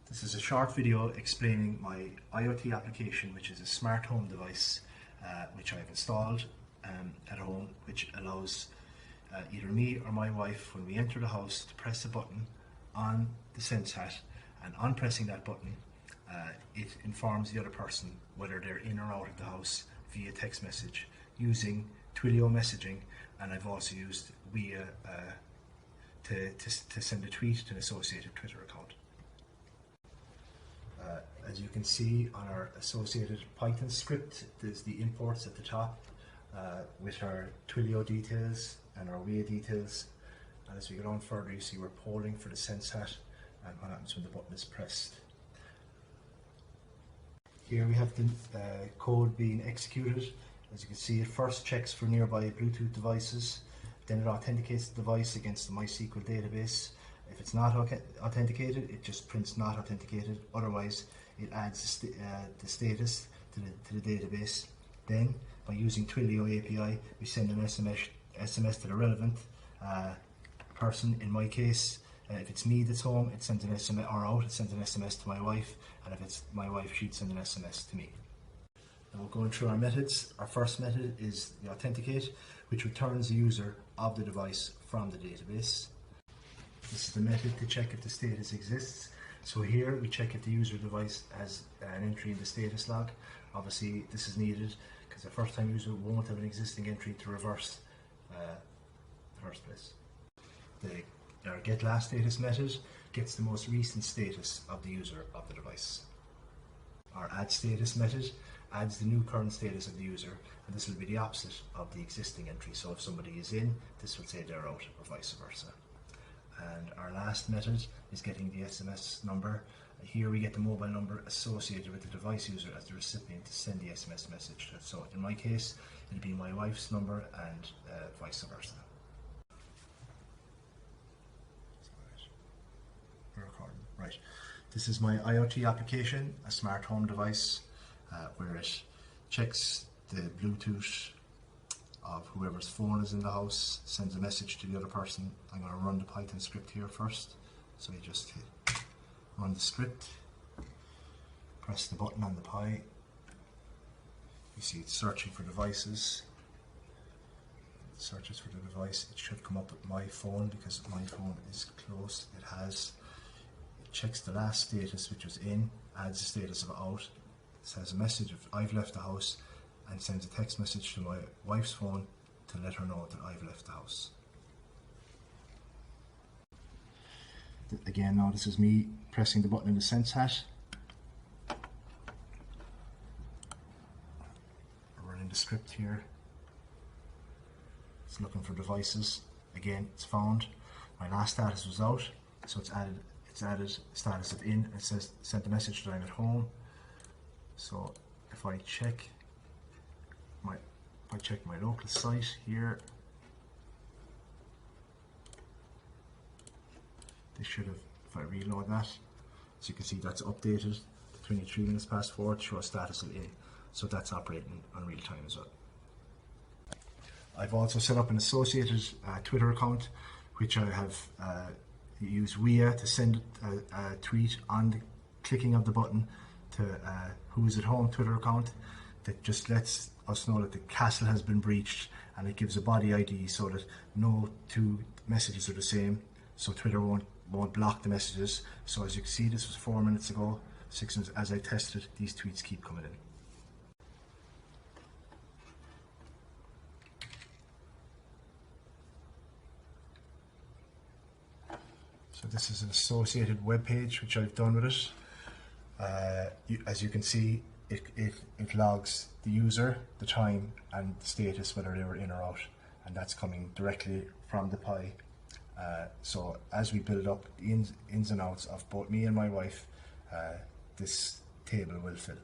This is a short video explaining my IoT application, which is a smart home device which I've installed at home, which allows either me or my wife, when we enter the house, to press a button on the Sense hat, and on pressing that button it informs the other person whether they're in or out of the house via text message using pivideo messaging, and I've also used Wea to send a tweet to an associated Twitter account. As you can see on our associated Python script, there's the imports at the top with our pivideo details and our Wea details. And as we go on further, you see we're polling for the Sense hat and what happens when the button is pressed. Here we have the code being executed. As you can see, it first checks for nearby Bluetooth devices, then it authenticates the device against the MySQL database. If it's not authenticated, it just prints not authenticated. Otherwise, it adds the status to the database. Then, by using pivideo API, we send an SMS to the relevant person. In my case, if it's me that's home, it sends an SMS, or out, it sends an SMS to my wife, and if it's my wife, she'd send an SMS to me. Now, we're going through our methods. Our first method is the authenticate, which returns the user of the device from the database. This is the method to check if the status exists. So here we check if the user device has an entry in the status log. Obviously this is needed because the first time user won't have an existing entry to reverse the first place. Our get last status method gets the most recent status of the user of the device. Our add status method adds the new current status of the user, and this will be the opposite of the existing entry. So if somebody is in, this will say they're out, or vice versa. And our last method is getting the SMS number. Here we get the mobile number associated with the device user as the recipient to send the SMS message to. So in my case, it'll be my wife's number and vice versa. We're recording. Right. This is my IoT application, a smart home device, where it checks the Bluetooth of whoever's phone is in the house, sends a message to the other person. I'm going to run the Python script here first. So you just run the script, press the button on the Pi. You see it's searching for devices. It searches for the device. It should come up with my phone because my phone is close. It checks the last status, which was in, adds the status of out, says a message of I've left the house, and sends a text message to my wife's phone to let her know that I've left the house. Again, now this is me pressing the button in the Sense hat. Running the script here. It's looking for devices. Again, it's found. My last status was out, so it's added status of in. It says sent a message that I'm at home. So if I check my local site here, this should have, if I reload that, so you can see that's updated 23 minutes past 4 to show a status of in, so that's operating on real time as well. I've also set up an associated Twitter account, which I have used Wea to send a tweet on the clicking of the button to Who's at Home Twitter account that just lets us know that the castle has been breached, and it gives a body ID so that no two messages are the same, so Twitter won't block the messages. So as you can see, this was 4 minutes ago, 6 minutes as I tested, these tweets keep coming in. So this is an associated web page which I've done with it. As you can see, it logs the user, the time, and the status, whether they were in or out, and that's coming directly from the Pi. So as we build up the ins and outs of both me and my wife, this table will fill.